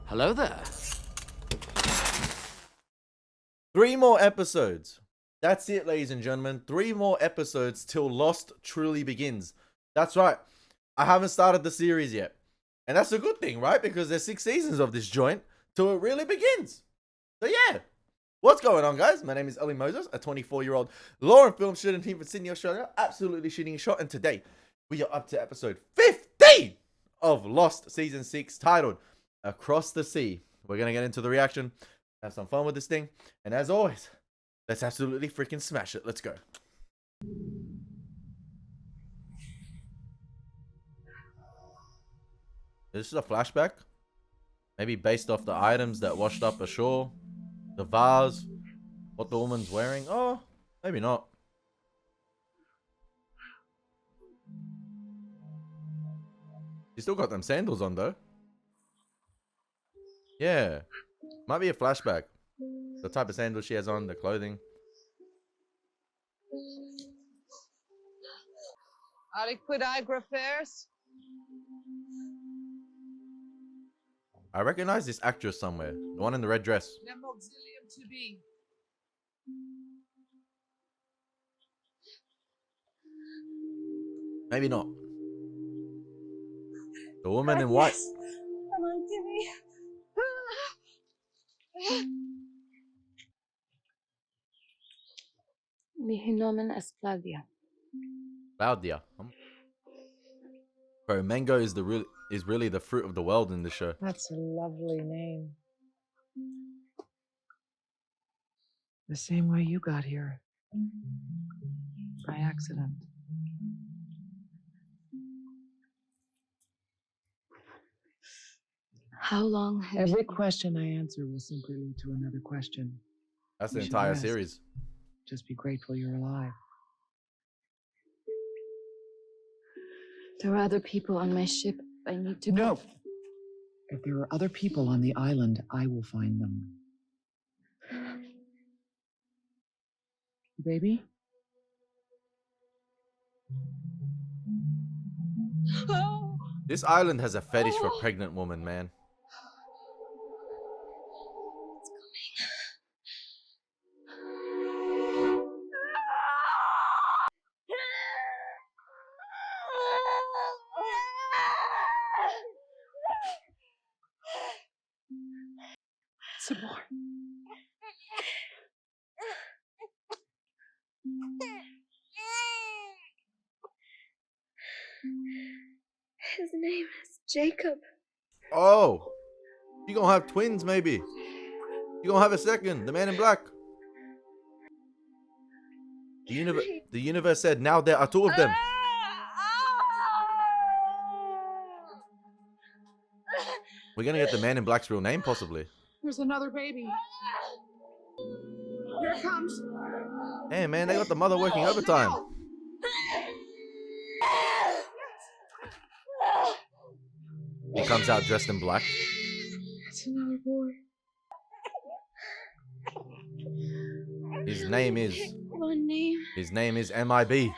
Hello there. 3 more episodes. That's it, ladies and gentlemen. 3 more episodes till Lost truly begins. That's right. I haven't started the series yet. And that's a good thing, right? Because there's 6 seasons of this joint till it really begins. So yeah. What's going on, guys? My name is Elie Moses, a 24-year-old law and film student here from Sydney, Australia. Absolutely shooting a shot. And today, we are up to episode 15 of Lost Season 6, titled Across the Sea. We're going to get into the reaction, have some fun with this thing. And as always, let's absolutely freaking smash it. Let's go. This is a flashback. Maybe based off the items that washed up ashore. The vase. What the woman's wearing. Oh, maybe not. She still got them sandals on though. Yeah. Might be a flashback. The type of sandals she has on, the clothing. I recognize this actress somewhere. The one in the red dress. Maybe not. The woman in white. Come on, Timmy. Mihi nomen es Claudia. Claudia. Bro, mango is really the fruit of the world in this show. That's a lovely name. The same way you got here. By accident. How long have Every question I answer will simply lead to another question. That's the You should entire rest. series. Just be grateful you're alive. there are other people on my ship? I need to go. No! If there are other people on the island, I will find them. Baby? This island has a fetish for pregnant women, man. Some more. His name is Jacob. Oh! You gonna have twins, maybe. You gonna have a second. The man in black. The universe said now there are 2 of them. We're gonna get the man in black's real name, possibly. There's another baby. Here it comes. Hey, man, they got the mother working overtime. He comes out dressed in black. It's another boy. His name is One name. MIB.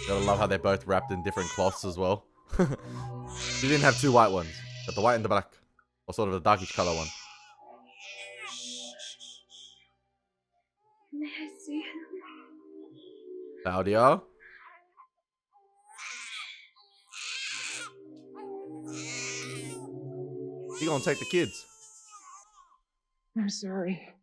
Gotta love how they're both wrapped in different cloths as well. You didn't have 2 white ones. Got the white and the black. Or sort of a darkish color one. May I see him? Claudia. You gonna take the kids? I'm sorry.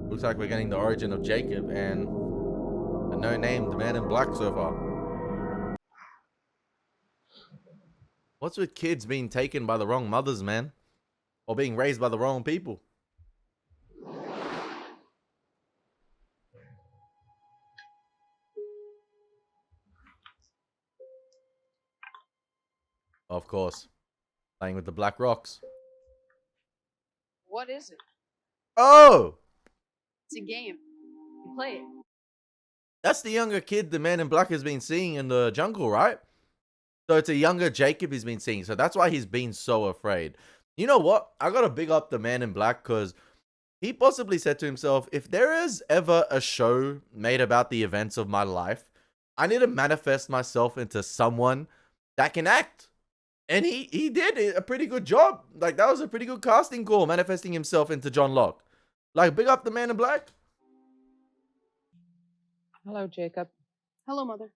Looks like we're getting the origin of Jacob and the no-named man in black so far. What's with kids being taken by the wrong mothers, man? Or being raised by the wrong people? Of course. Playing with the black rocks. What is it? Oh! It's a game. You play it. That's the younger kid the man in black has been seeing in the jungle, right? So it's a younger Jacob he's been seeing. So that's why he's been so afraid. You know what? I gotta big up the man in black because he possibly said to himself, if there is ever a show made about the events of my life, I need to manifest myself into someone that can act. And he did a pretty good job. Like, that was a pretty good casting call, manifesting himself into John Locke. Like, big up the man in black. Hello, Jacob. Hello, Mother.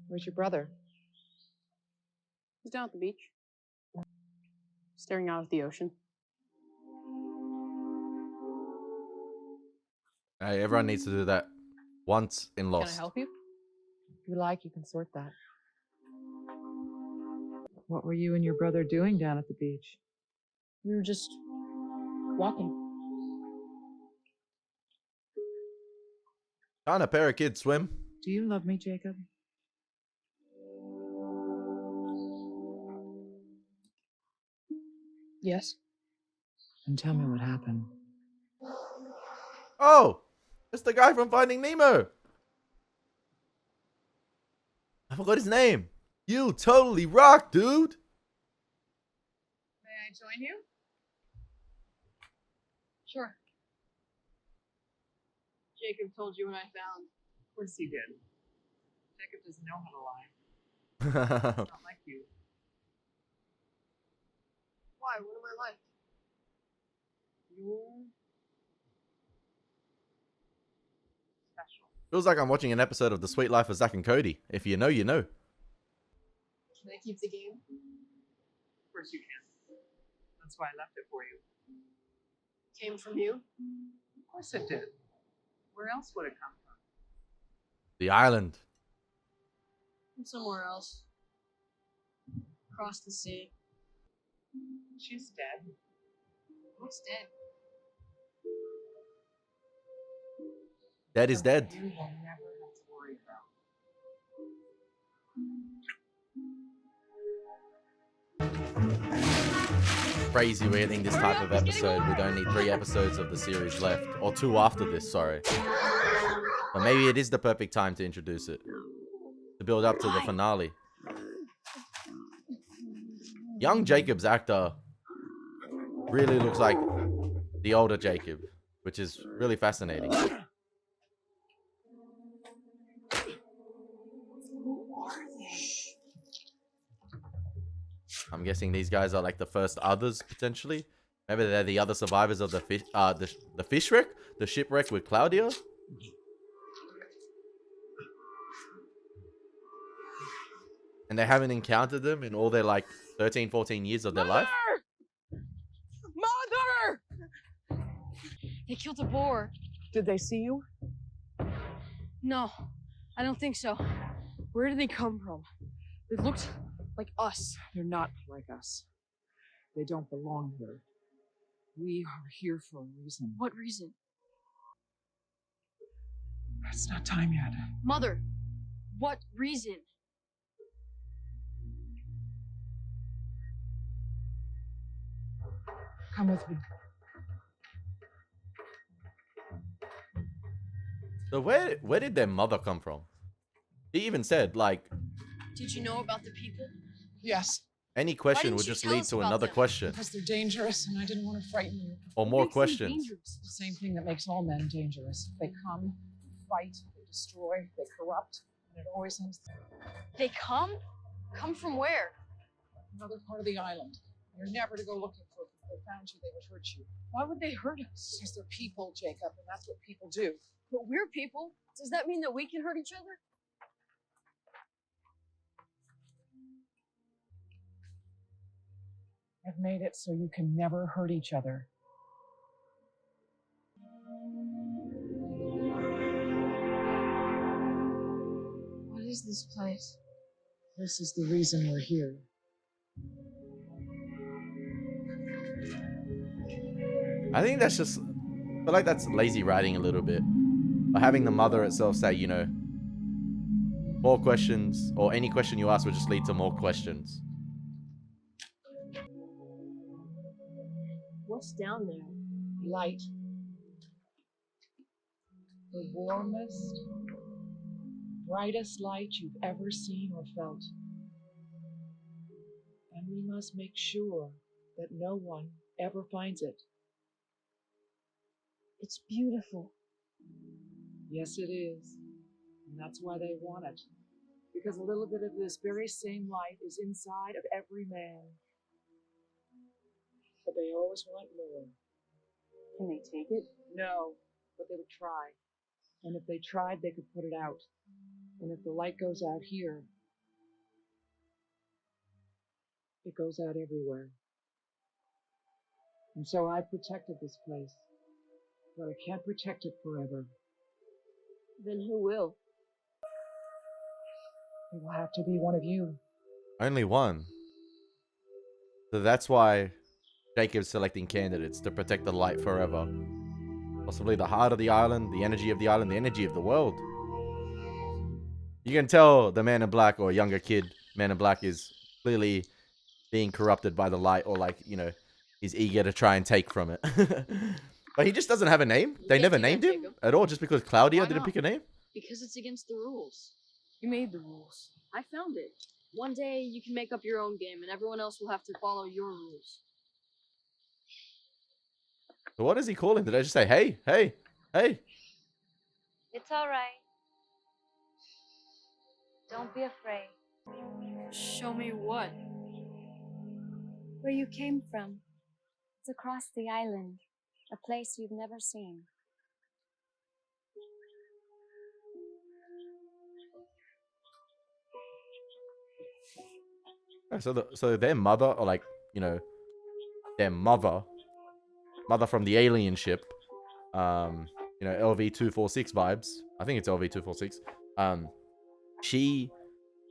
Where's your brother? He's down at the beach, staring out at the ocean. Hey, everyone needs to do that once in Can I Lost. help you? If you like, you can sort that. What were you and your brother doing down at the beach? We were just walking. Can't a pair of kids swim? Do you love me, Jacob? Yes. And tell me what happened. Oh, it's the guy from Finding Nemo. I forgot his name. You totally rock, dude. May I join you? Sure. Jacob told you when I found. Of course he did. Jacob doesn't know how to lie. Not like you. Why? What am I like? You're special. Feels like I'm watching an episode of The Sweet Life of Zack and Cody. If you know, you know. Can I keep the game? Of course you can. That's why I left it for you. Came from you? Of course it did. Where else would it come from? The island. From somewhere else. Across the sea. She's dead. Who's dead? Dead is dead. You will never have to worry about. Crazy we're getting this type of episode with only 3 episodes of the series left. Or 2 after this, sorry. But maybe it is the perfect time to introduce it. To build up to the finale. Young Jacob's actor really looks like the older Jacob, which is really fascinating. I'm guessing these guys are like the first others, potentially. Maybe they're the other survivors of the fish wreck? The shipwreck with Claudia? And they haven't encountered them in all their like 13, 14 years of their life? Mother! They killed a boar. Did they see you? No, I don't think so. Where did they come from? They looked like us. They're not like us. They don't belong here. We are here for a reason. What reason? It's not time yet. Mother, what reason? Come with me. So where did their mother come from? He even said, like, Did you know about the people? Yes, any question didn't would you just tell lead us to about another them? question. because they're dangerous and I didn't want to frighten you. Or What more makes them questions. dangerous? The same thing that makes all men dangerous. They come, fight, they destroy, they corrupt, and it always ends They come? Come from where? another part of the island. You're never to go looking for them. If they found you, they would hurt you. Why would they hurt us? Because they're people, Jacob, and that's what people do. But we're people. Does that mean that we can hurt each other? I've made it so you can never hurt each other. What is this place? This is the reason we're here. I think that's just, I feel like that's lazy writing a little bit. By having the mother itself say, you know, more questions, or any question you ask would just lead to more questions. What's down there? Light. The warmest, brightest light you've ever seen or felt. And we must make sure that no one ever finds it. It's beautiful. Yes, it is. And that's why they want it. Because a little bit of this very same light is inside of every man. But they always want more. Can they take it? No, but they would try. And if they tried, they could put it out. And if the light goes out here, it goes out everywhere. And so I protected this place. But I can't protect it forever. Then who will? It will have to be one of you. Only one. So that's why Jacob's selecting candidates to protect the light forever. Possibly the heart of the island, the energy of the island, the energy of the world. You can tell the man in black or younger kid, man in black, is clearly being corrupted by the light, or like, you know, he's eager to try and take from it. But he just doesn't have a name. They can't never do that, named him Jacob. at all just because Claudia Why didn't not? pick a name. Because it's against the rules. You made the rules. I found it. One day you can make up your own game, and everyone else will have to follow your rules. So what does he call him? Did I just say, hey, hey, hey? It's all right. Don't be afraid. Show me what? Where you came from. It's across the island, a place you've never seen. So their mother, or like, you know, their mother from the alien ship, you know, LV-246 vibes. I think it's LV-246. She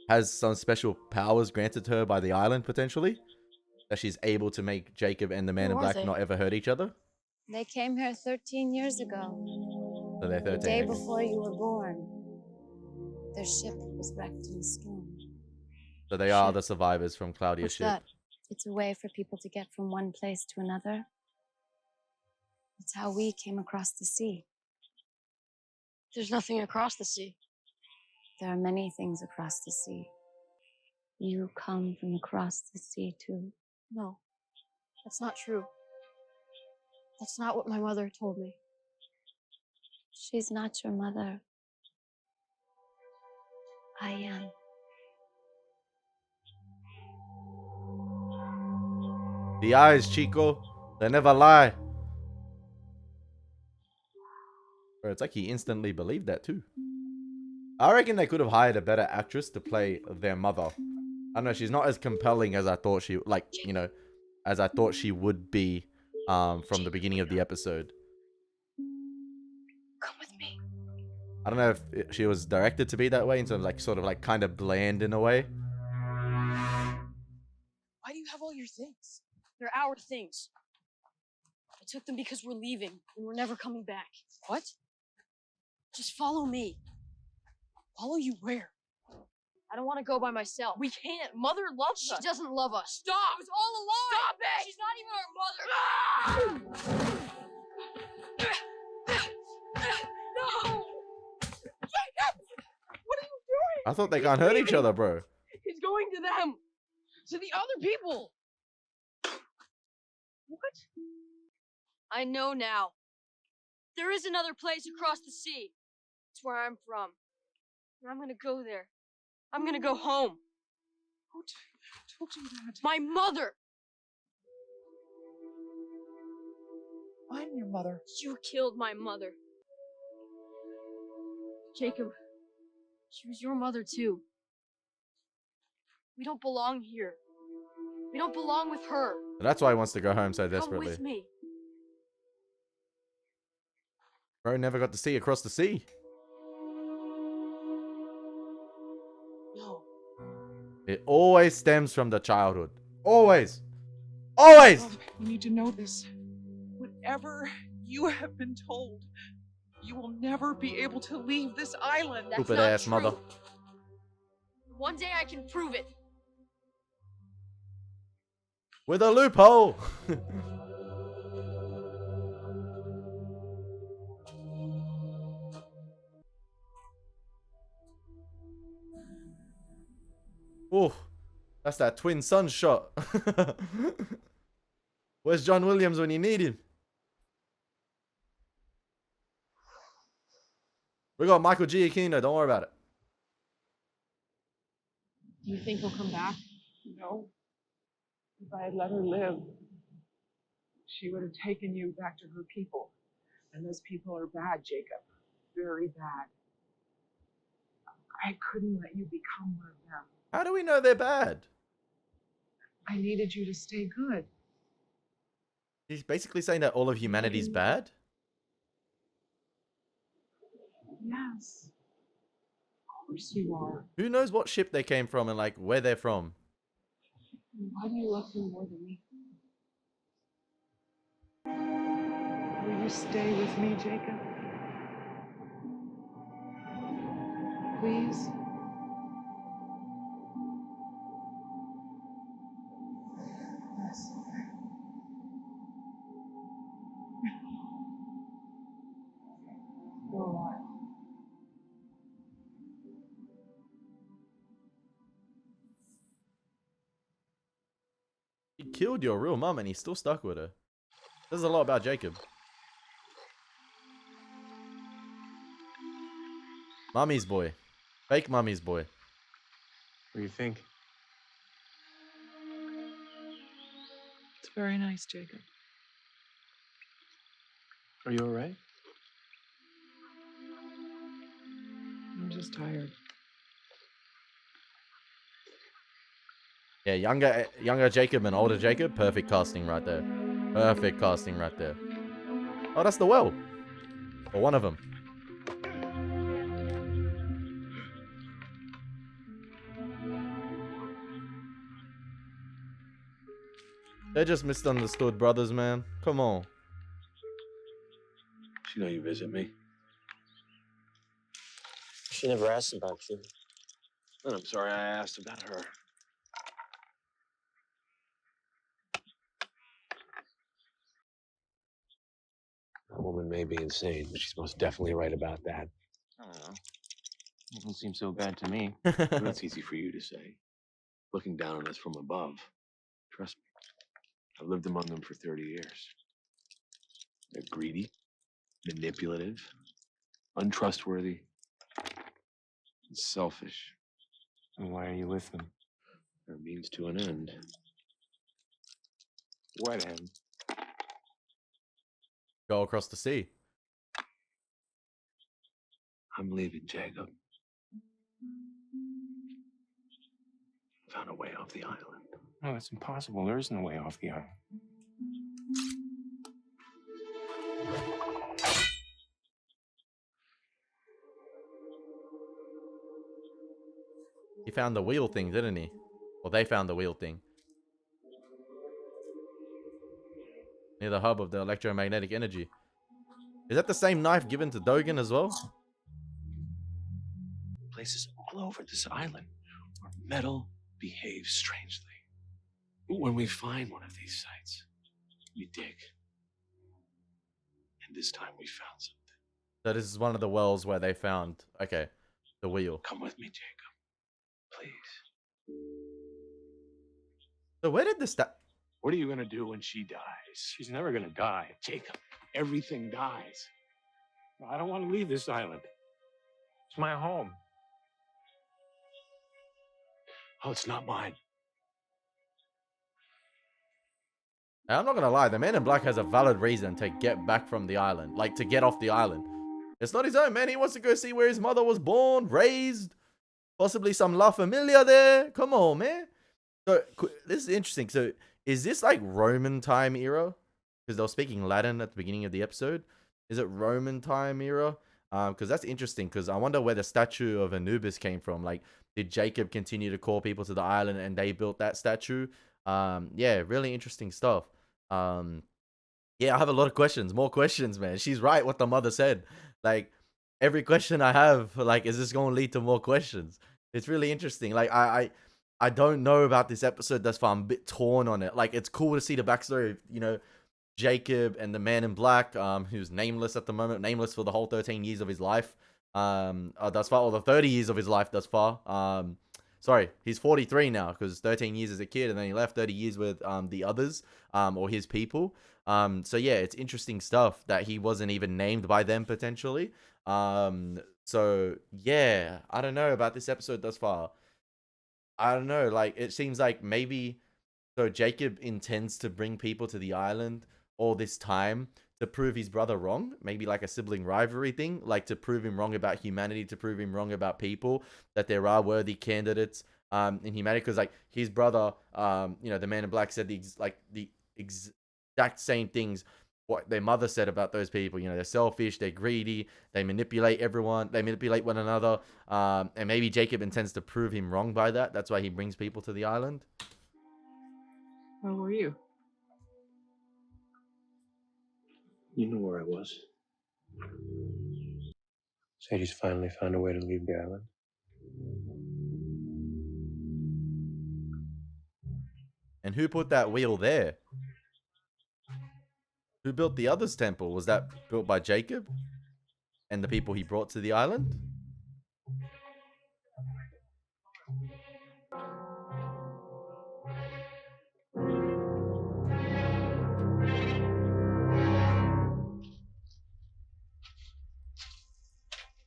has some special powers granted to her by the island, potentially, that she's able to make Jacob and the man Who in are black they? not ever hurt each other. They came here 13 years ago, So they're the 13. day okay. before you were born. Their ship was wrecked in a storm. So they are Shit. the survivors from Claudia's What's ship. that? It's a way for people to get from one place to another. It's how we came across the sea. There's nothing across the sea. There are many things across the sea. You come from across the sea too. No, that's not true. That's not what my mother told me. She's not your mother. I am. The eyes, Chico. They never lie. Bro, it's like he instantly believed that too. I reckon they could have hired a better actress to play their mother. I don't know, she's not as compelling as I thought she, like, you know, as I thought she would be from the beginning of the episode. Come with me. I don't know if she was directed to be that way, in terms of like, sort of like kind of bland in a way. Why do you have all your things? They're our things. I took them because we're leaving and we're never coming back. What? Just follow me. Follow you where? I don't want to go by myself. We can't. Mother loves us. She doesn't love us. Stop! It was all a lie! Stop it! She's not even our mother. No! Jacob! What are you doing? I thought they can't hurt each other, bro. He's going to them. To the other people. What? I know now. There is another place across the sea. It's where I'm from. And I'm gonna go there. I'm gonna go home. Don't do that. My mother! I'm your mother. You killed my mother. Jacob, she was your mother too. We don't belong here. We don't belong with her. That's why he wants to go home so Come desperately. with me. Bro never got to see across the sea. No. It always stems from the childhood. Always. Always! Love, you need to know this. Whatever you have been told, you will never be able to leave this island. That's Stupid not ass true. mother. One day I can prove it. With a loophole! Ooh. That's that twin sun shot. Where's John Williams when you need him? We got Michael Giacchino. Don't worry about it. Do you think he'll come back? No. If I had let her live, she would have taken you back to her people. And those people are bad, Jacob. Very bad. I couldn't let you become one of them. How do we know they're bad? I needed you to stay good. He's basically saying that all of humanity's bad? Yes. Of course you are. Who knows what ship they came from and like where they're from? Why do you love her more than me? Will you stay with me, Jacob? Please? Yes. For a while. He killed your real mum and he's still stuck with her. This is a lot about Jacob. Mummy's boy. Fake mummy's boy. What do you think? It's very nice, Jacob. Are you all right? I'm just tired. Yeah, younger Jacob and older Jacob. Perfect casting right there. Perfect casting right there. Oh, that's the well. Or one of them. They're just misunderstood brothers, man. Come on. She know you visit me. She never asked about you. And I'm sorry I asked about her. A woman may be insane, but she's most definitely right about that. I don't know. It doesn't seem so bad to me. That's easy for you to say. Looking down on us from above. Trust me. I've lived among them for 30 years. They're greedy, manipulative, untrustworthy, and selfish. And why are you with them? They're a means to an end. What end? Go across the sea. I'm leaving, Jacob. Found a way off the island. No, that's impossible. There is no way off the island. He found the wheel thing, didn't he? Or they found the wheel thing. Near the hub of the electromagnetic energy. Is that the same knife given to Dogen as well? Places all over this island where metal behaves strangely. When we find one of these sites, we dig. And this time we found something. So this is one of the wells where they found, okay, the wheel. Come with me, Jacob. Please. So where did this What are you gonna do when she dies? She's never gonna die. Jacob, everything dies. I don't want to leave this island. It's my home. Oh, it's not mine. I'm not gonna lie, the man in black has a valid reason to get back from the island. Like, to get off the island. It's not his own, man. He wants to go see where his mother was born, raised. Possibly some La Familia there. Come on, man. So, this is interesting. So, is this like Roman time era? Because they were speaking Latin at the beginning of the episode. Is it Roman time era? Because that's interesting. Because I wonder where the statue of Anubis came from. Like, did Jacob continue to call people to the island and they built that statue? Yeah, really interesting stuff. Yeah, I have a lot of questions. More questions, man. She's right what the mother said. Like, every question I have, like, is this going to lead to more questions? It's really interesting. Like, I don't know about this episode thus far. I'm a bit torn on it. Like, it's cool to see the backstory of, you know, Jacob and the man in black, who's nameless at the moment. Nameless for the whole 13 years of his life. Thus far, or the 30 years of his life thus far. sorry, he's 43 now because 13 years as a kid, and then he left 30 years with the others, or his people. So yeah, it's interesting stuff that he wasn't even named by them potentially. So yeah, I don't know about this episode thus far. I don't know. Like, it seems like maybe so Jacob intends to bring people to the island all this time to prove his brother wrong. Maybe like a sibling rivalry thing, like to prove him wrong about humanity, to prove him wrong about people, that there are worthy candidates in humanity. Because like his brother, the man in black said the exact same things what their mother said about those people. They're selfish, they're greedy, they manipulate everyone, they manipulate one another. And maybe Jacob intends to prove him wrong by that. That's why he brings people to the island. Where were you? You know where I was. Sadie's finally found a way to leave the island. And who put that wheel there? Who built the other's temple? Was that built by Jacob and the people he brought to the island?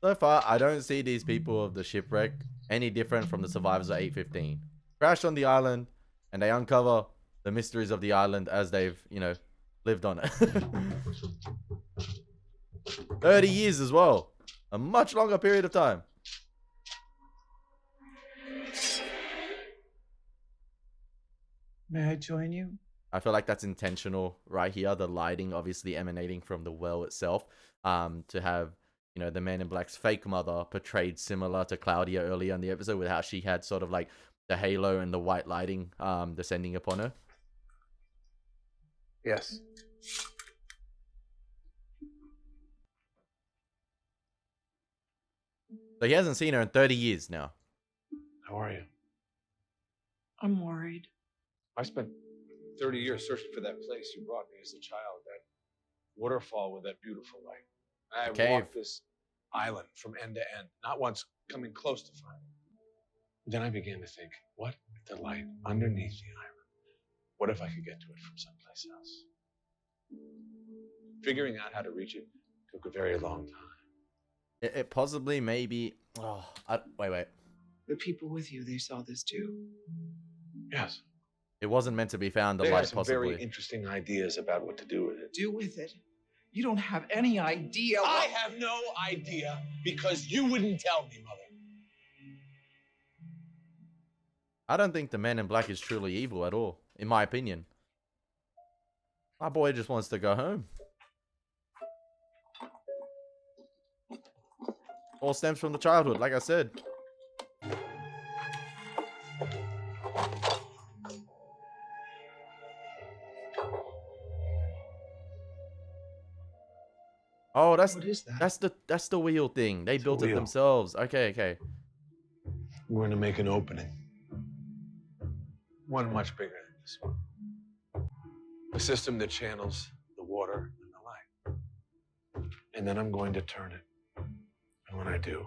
So far, I don't see these people of the shipwreck any different from the survivors of 815. Crash on the island, and they uncover the mysteries of the island as they've, lived on it. 30 years as well. A much longer period of time. May I join you? I feel like that's intentional right here. The lighting obviously emanating from the well itself. To have, the Man in Black's fake mother portrayed similar to Claudia earlier in the episode, with how she had sort of like the halo and the white lighting descending upon her. Yes. So he hasn't seen her in 30 years now. How are you? I'm worried. I spent 30 years searching for that place you brought me as a child, that waterfall with that beautiful light. I Cave. walked this island from end to end, not once coming close to finding it. Then I began to think, what if the light underneath the island? What if I could get to it from someplace else? Figuring out how to reach it took a very long time. It possibly, maybe. Oh, wait. The people with you, they saw this too. Yes. It wasn't meant to be found. The They light have some possibly. very interesting ideas about what to do with it. Do with it. You don't have any idea. I have no idea because you wouldn't tell me, Mother. I don't think the Man in Black is truly evil at all, in my opinion. My boy just wants to go home. All stems from the childhood, like I said. Oh, What is that? that's the wheel thing. They built it wheel. themselves. Okay. We're going to make an opening. One much bigger than this one. A system that channels the water and the light. And then I'm going to turn it. And when I do,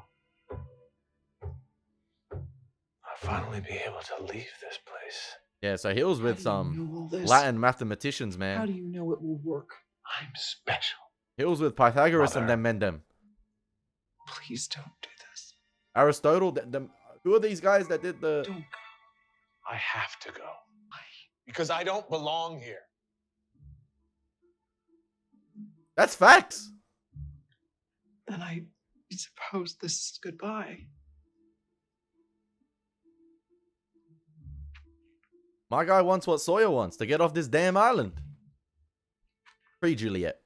I'll finally be able to leave this place. Yeah, so he was with How do you some know all this? Latin mathematicians, How man. do you know it will work? I'm special. He was with Pythagoras and Mother. them men them. Please don't do this. Aristotle, who are these guys that did the... Don't go. I have to go. Because I don't belong here. That's facts. Then I suppose this is goodbye. My guy wants what Sawyer wants, to get off this damn island. Pre-Juliet.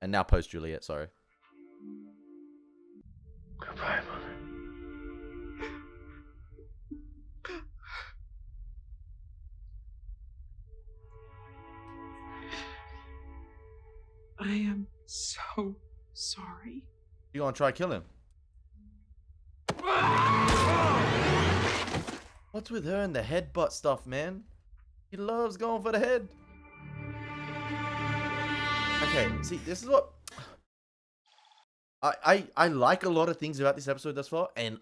And now post-Juliet, sorry. Goodbye, Mother. I am so sorry. You gonna try kill him? What's with her and the headbutt stuff, man? He loves going for the head. Okay, see, this is what I like a lot of things about this episode thus far, and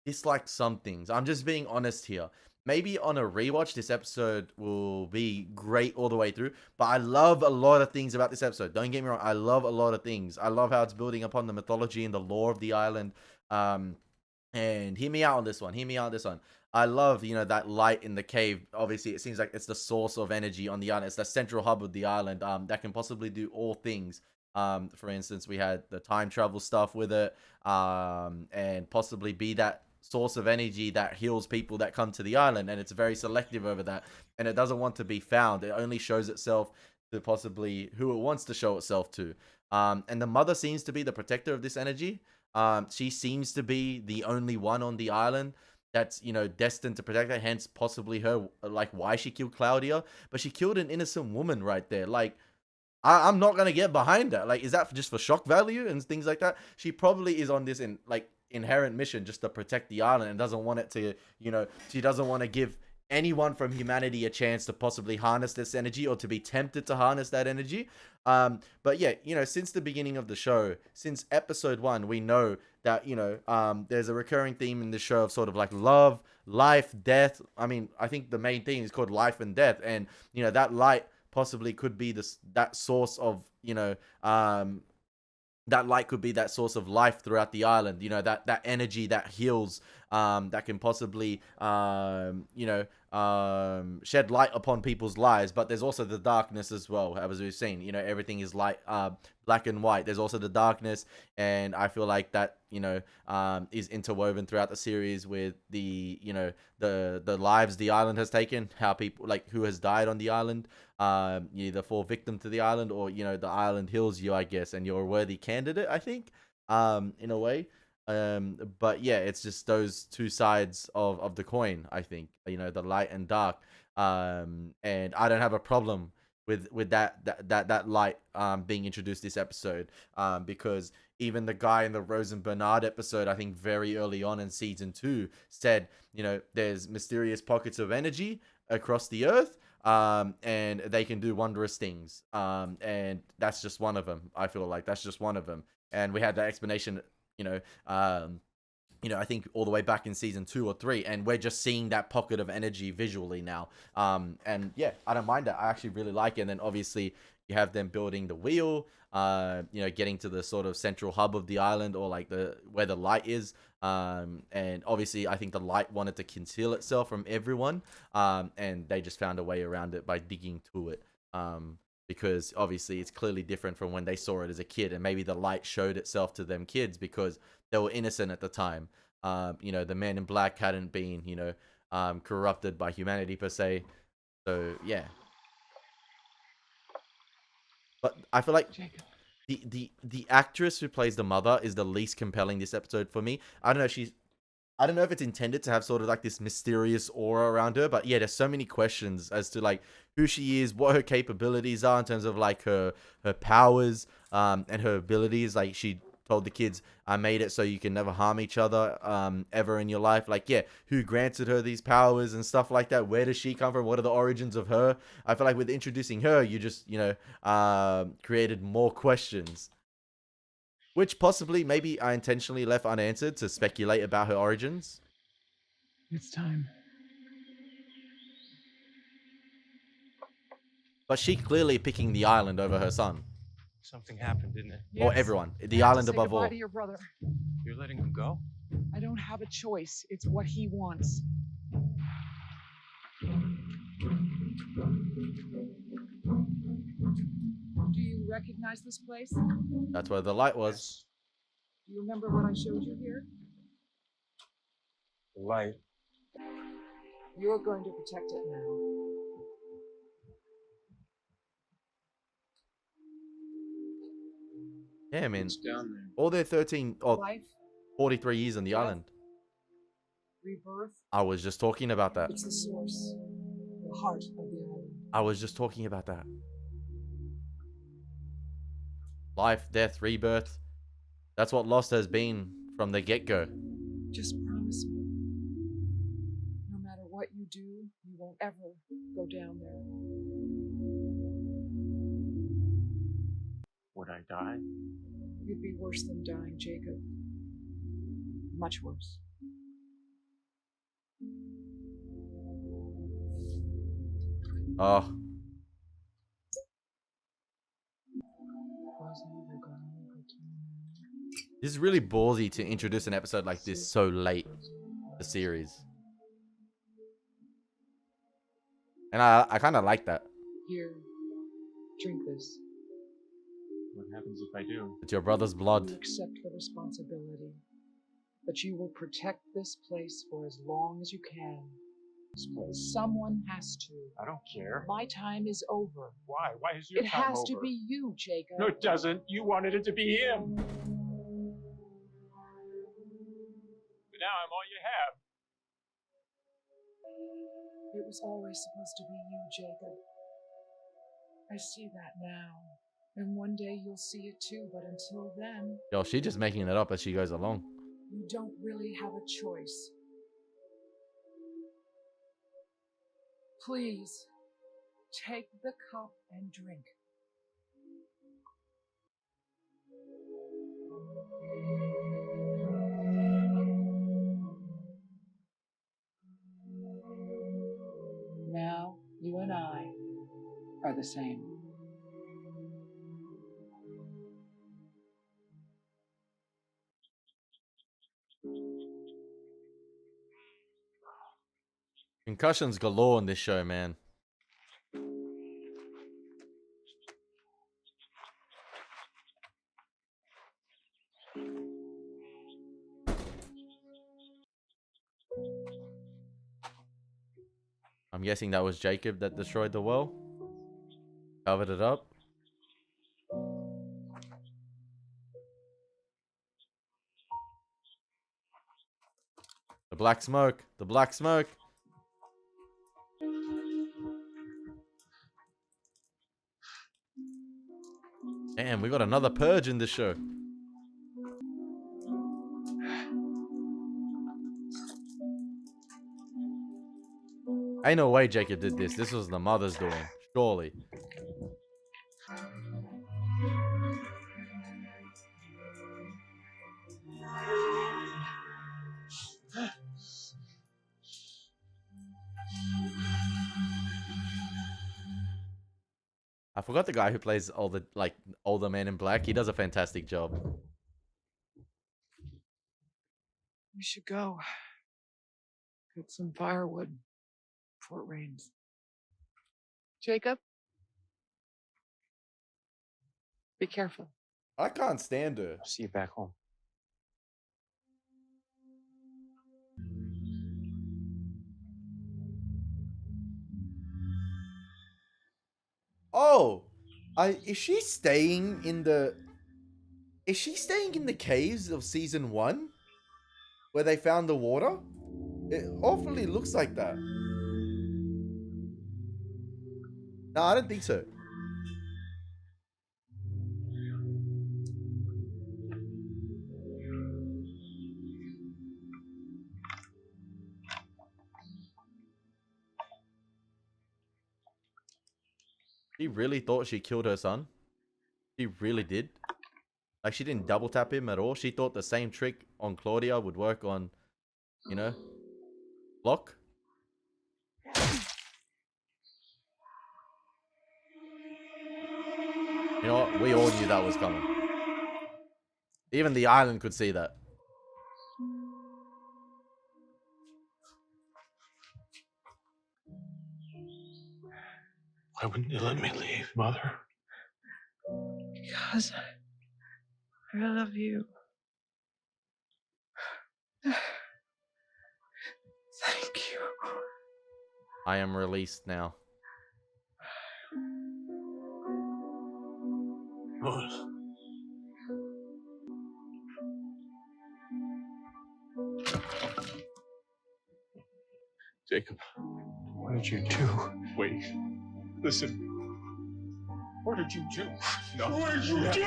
dislike some things. I'm just being honest here. Maybe on a rewatch, this episode will be great all the way through. But I love a lot of things about this episode. Don't get me wrong. I love a lot of things. I love how it's building upon the mythology and the lore of the island. And hear me out on this one. Hear me out on this one. I love, that light in the cave. Obviously, it seems like it's the source of energy on the island. It's the central hub of the island. That can possibly do all things. For instance, we had the time travel stuff with it. And possibly be that source of energy that heals people that come to the island, and it's very selective over that, and it doesn't want to be found. It only shows itself to possibly who it wants to show itself to. And the mother seems to be the protector of this energy. She seems to be the only one on the island that's destined to protect her, hence possibly her, like, why she killed Claudia. But she killed an innocent woman right there. Like, I'm not gonna get behind that. Like, is that just for shock value and things like that? She probably is on this inherent mission just to protect the island, and doesn't want it to, she doesn't want to give anyone from humanity a chance to possibly harness this energy, or to be tempted to harness that energy. But yeah, since the beginning of the show, since episode 1, we know that, there's a recurring theme in the show of sort of like love, life, death. I mean, I think the main theme is called life and death, and that light possibly could be that source of, that light could be that source of life throughout the island. That energy that heals, that can possibly, shed light upon people's lives. But there's also the darkness as well, as we've seen. Everything is light, black and white. There's also the darkness, and I feel like that, is interwoven throughout the series with the, the lives the island has taken, how people, like, who has died on the island. You either fall victim to the island, or the island heals you, I guess, and you're a worthy candidate, I think, in a way. But yeah, it's just those two sides of the coin, I think, the light and dark. And I don't have a problem with that light being introduced this episode, because even the guy in the Rose and Bernard episode, I think very early on in season 2, said, there's mysterious pockets of energy across the earth, and they can do wondrous things, and that's just one of them. I feel like that's just one of them. And we had that explanation, I think all the way back in season 2 or 3, and we're just seeing that pocket of energy visually now. And yeah, I don't mind that. I actually really like it. And then obviously you have them building the wheel, getting to the sort of central hub of the island, or like where the light is. And obviously I think the light wanted to conceal itself from everyone, and they just found a way around it by digging to it. Because obviously it's clearly different from when they saw it as a kid, and maybe the light showed itself to them kids because they were innocent at the time. The man in black hadn't been, corrupted by humanity per se. So yeah. But I feel like the actress who plays the mother is the least compelling this episode for me. I don't know if it's intended to have sort of like this mysterious aura around her, but yeah, there's so many questions as to like who she is, what her capabilities are in terms of like her powers, and her abilities. Like, she told the kids, I made it so you can never harm each other ever in your life. Like, yeah, who granted her these powers and stuff like that? Where does she come from? What are the origins of her? I feel like with introducing her, you just, created more questions, which possibly maybe I intentionally left unanswered to speculate about her origins. It's time. But she clearly picking the island over her son. Something happened, didn't it? Or Yes. everyone. I The have to island say above goodbye all. to your brother. You're letting him go? I don't have a choice. It's what he wants. Do you recognize this place? That's where the light was. Do you remember what I showed you here? The light. You're going to protect it now. Yeah, man. It's down there. All their 13 or Life, 43 years on the Death. island. rebirth, I was just talking about that. it's the source, the heart of the island. I was just talking about that. Life, death, rebirth. That's what Lost has been from the get-go. Just promise me, no matter what you do, you won't ever go down there. Would I die? You'd be worse than dying, Jacob. Much worse. Oh, this is really ballsy to introduce an episode like this so late in the series. And I kind of like that. Here, drink this. What happens if I do? It's your brother's blood. You accept the responsibility that you will protect this place for as long as you can. Someone has to. I don't care. My time is over. Why? Why is your It time has over? to be you, Jacob. No, it doesn't. You wanted it to be him. But now I'm all you have. It was always supposed to be you, Jacob. I see that now. And one day you'll see it too, but until then, Yo, she's just making it up as she goes along. you don't really have a choice. Please, take the cup and drink. Now, you and I are the same. Concussions galore in this show, man. I'm guessing that was Jacob that destroyed the well. Covered it up. The black smoke. The black smoke. Damn, we got another purge in this show. Ain't no way Jacob did this. This was the mother's doing. Surely. I forgot the guy who plays all the older man in black. He does a fantastic job. We should go. Get some firewood before it rains. Jacob? Be careful. I can't stand her. See you back home. Oh, is she staying in the caves of season 1 where they found the water? It awfully looks like that. No, I don't think so. She really thought she killed her son. She really did. Like, she didn't double tap him at all. She thought the same trick on Claudia would work on, you know, Locke. You know what? We all knew that was coming. Even the island could see that. Why wouldn't you let me leave, Mother? Because I love you. Thank you. I am released now. Mose. Jacob, what did you do? Wait. Listen. What did you do? No. What did you do?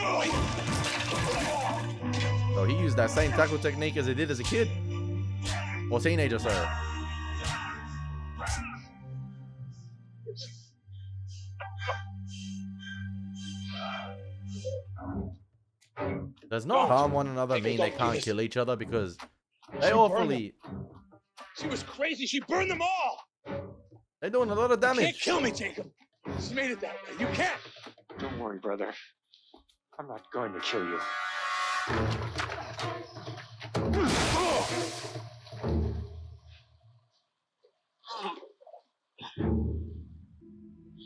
So he used that same tackle technique as he did as a kid. Or teenager, sorry. Does not harm one another mean they can't kill each other? Because they awfully... She was crazy. She burned them all. They're doing a lot of You can't damage. kill me, Jacob. She made it that way. You can't. Don't worry, brother. I'm not going to kill you.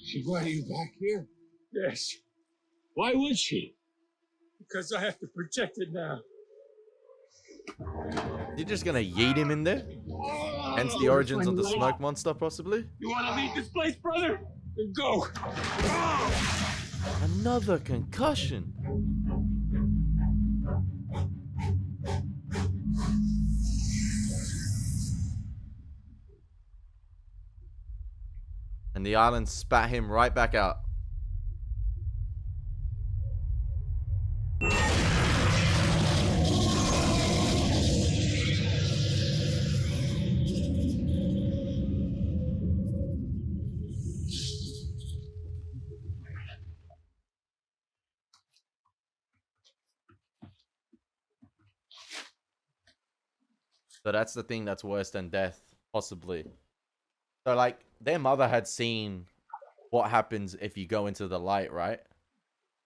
She brought you back here? Yes. Why would she? Because I have to protect it now. You're just gonna yeet him in there? Hence the origins of the smoke monster, possibly? You want to leave this place, brother? Then go. Another concussion. And the island spat him right back out. So that's the thing that's worse than death, possibly. So, like, their mother had seen what happens if you go into the light, right?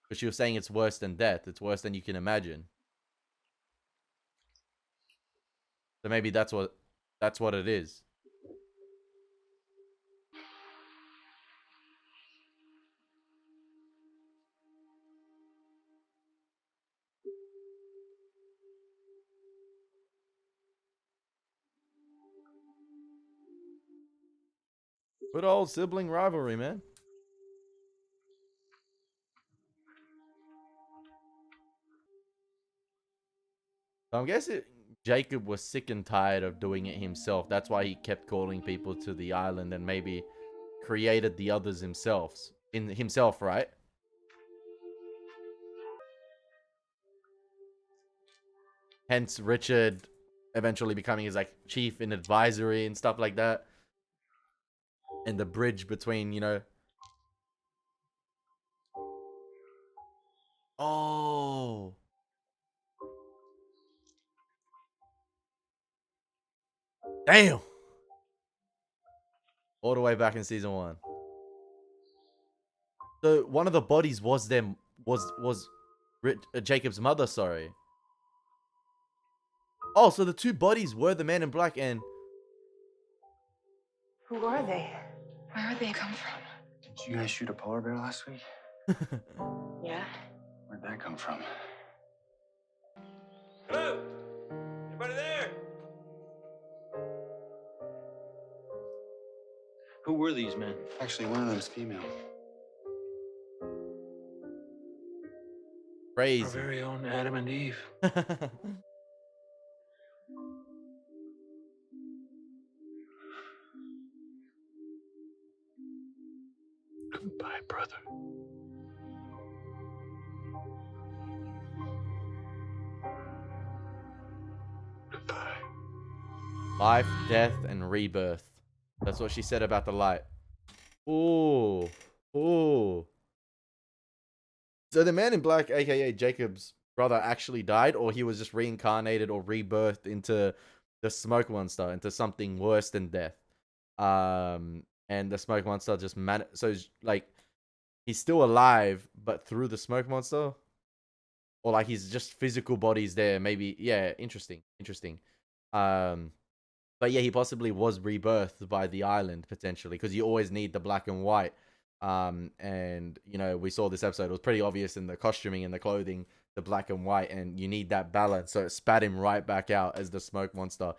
But she was saying it's worse than death. It's worse than you can imagine. So maybe that's what it is. Good old sibling rivalry, man. So I'm guessing Jacob was sick and tired of doing it himself. That's why he kept calling people to the island and maybe created the others himself, right? Hence Richard eventually becoming his like chief in advisory and stuff like that. And the bridge between, you know. Oh. Damn. All the way back in season 1. So one of the bodies was Jacob's mother, sorry. Oh, so the two bodies were the man in black and... Who are they? Where they come from? Did you guys shoot a polar bear last week? Yeah. Where'd that come from? Hello? Anybody there? Who were these men? Actually, one of them's female. Our Crazy. very own Adam and Eve. Goodbye, brother. Goodbye. Life, death, and rebirth. That's what she said about the light. Ooh. Ooh. So the man in black, aka Jacob's brother, actually died, or he was just reincarnated or rebirthed into the smoke monster, into something worse than death. And the smoke monster just so like he's still alive, but through the smoke monster, or like he's just physical bodies there. Maybe, yeah, interesting. But yeah, he possibly was rebirthed by the island potentially, because you always need the black and white. And you know, we saw this episode, it was pretty obvious in the costuming and the clothing, the black and white, and you need that balance. So it spat him right back out as the smoke monster.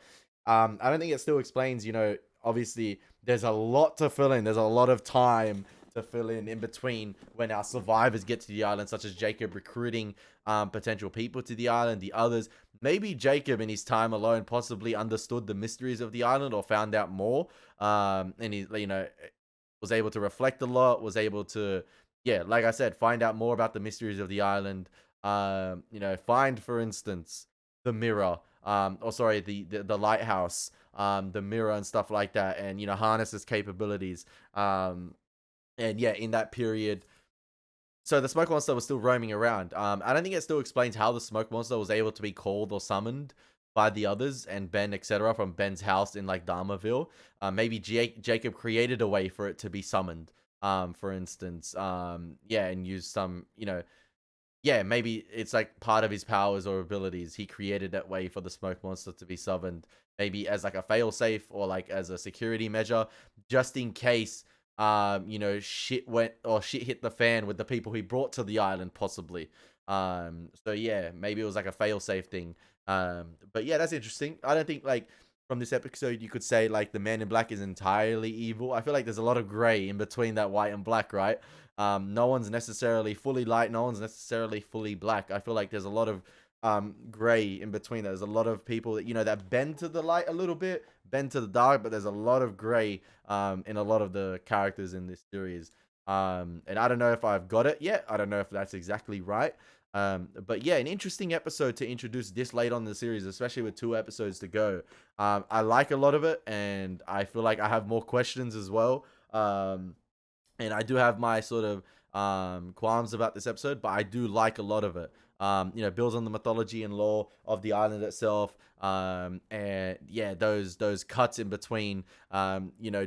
I don't think it still explains, you know, obviously there's a lot to fill in. There's a lot of time to fill in between when our survivors get to the island, such as Jacob recruiting potential people to the island, the others. Maybe Jacob in his time alone possibly understood the mysteries of the island or found out more. And he, you know, was able to reflect a lot, was able to, yeah, like I said, find out more about the mysteries of the island. You know, find, for instance, the mirror, or sorry, the lighthouse, the mirror and stuff like that, and, you know, harness its capabilities. And yeah, in that period, so the smoke monster was still roaming around. I don't think it still explains how the smoke monster was able to be called or summoned, by the others and Ben, etc., from Ben's house in like Dharmaville. Maybe Jacob created a way for it to be summoned. For instance, yeah, and use some, yeah, maybe it's like part of his powers or abilities. He created that way for the smoke monster to be summoned, maybe as like a failsafe or like as a security measure, just in case, shit hit the fan with the people he brought to the island, possibly. So yeah, maybe it was like a failsafe thing. But yeah, that's interesting. I don't think like from this episode you could say like the Man in Black is entirely evil. I feel like there's a lot of gray in between that white and black, right? No one's necessarily fully light, no one's necessarily fully black. I feel like there's a lot of gray in between. There's a lot of people that that bend to the light a little bit, bend to the dark, but there's a lot of gray in a lot of the characters in this series. And I don't know if I've got it yet. I don't know if that's exactly right. But yeah, an interesting episode to introduce this late on in the series, especially with 2 episodes to go. I like a lot of it, and I feel like I have more questions as well. And I do have my sort of qualms about this episode, but I do like a lot of it. Builds on the mythology and lore of the island itself. And yeah, those cuts in between,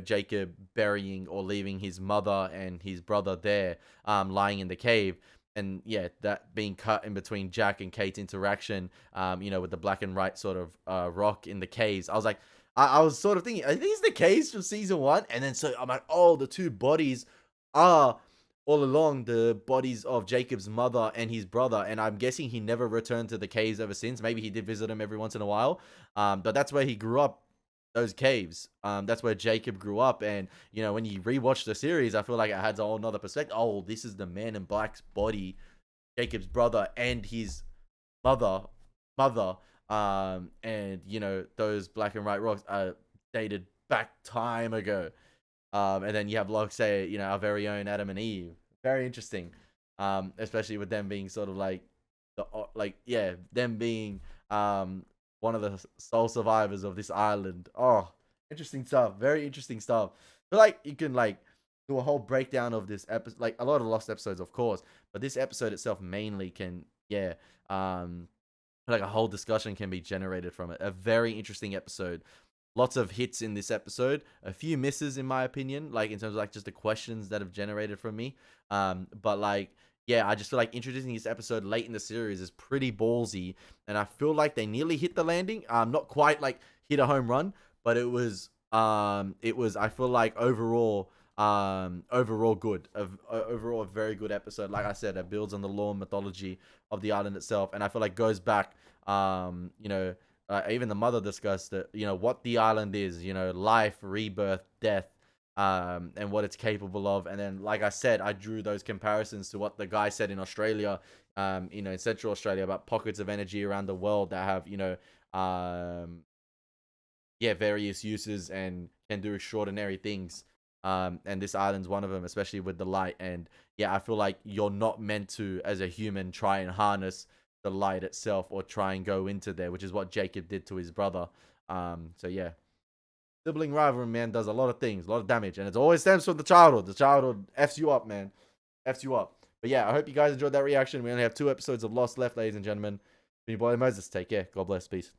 Jacob burying or leaving his mother and his brother there, lying in the cave. And yeah, that being cut in between Jack and Kate's interaction, with the black and white sort of rock in the caves. I was like, I was sort of thinking, are these the caves from season 1? And then so I'm like, oh, the 2 bodies are all along the bodies of Jacob's mother and his brother. And I'm guessing he never returned to the caves ever since. Maybe he did visit them every once in a while. But that's where he grew up, those caves. That's where Jacob grew up. And, when you rewatch the series, I feel like it adds a whole nother perspective. Oh, this is the Man in Black's body, Jacob's brother and his mother. And, those black and white rocks are dated back time ago. And then you have Locke say, our very own Adam and Eve. Very interesting. Especially with them being sort of like, them being one of the sole survivors of this island. Oh, interesting stuff. Very interesting stuff. But like, you can like do a whole breakdown of this episode, like a lot of lost episodes, of course, but this episode itself mainly can, like a whole discussion can be generated from it. A very interesting episode. Lots of hits in this episode, a few misses in my opinion, like in terms of like just the questions that have generated from me. But like, yeah, I just feel like introducing this episode late in the series is pretty ballsy, and I feel like they nearly hit the landing. Not quite like hit a home run, but it was I feel like overall good, overall a very good episode. Like I said, it builds on the lore and mythology of the island itself, and I feel like goes back, even the mother discussed it, what the island is, life, rebirth, death, and what it's capable of. And then, like I said, I drew those comparisons to what the guy said in Australia, in Central Australia, about pockets of energy around the world that have, various uses and can do extraordinary things. And this island's one of them, especially with the light. And yeah, I feel like you're not meant to, as a human, try and harness the light itself or try and go into there, which is what Jacob did to his brother. So yeah, sibling rivalry, man, does a lot of things, a lot of damage, and it always stems from the childhood. The childhood f's you up, man, f's you up. But yeah, I hope you guys enjoyed that reaction. We only have 2 episodes of Lost left, ladies and gentlemen. Been your boy Moses. Take care. God bless. Peace.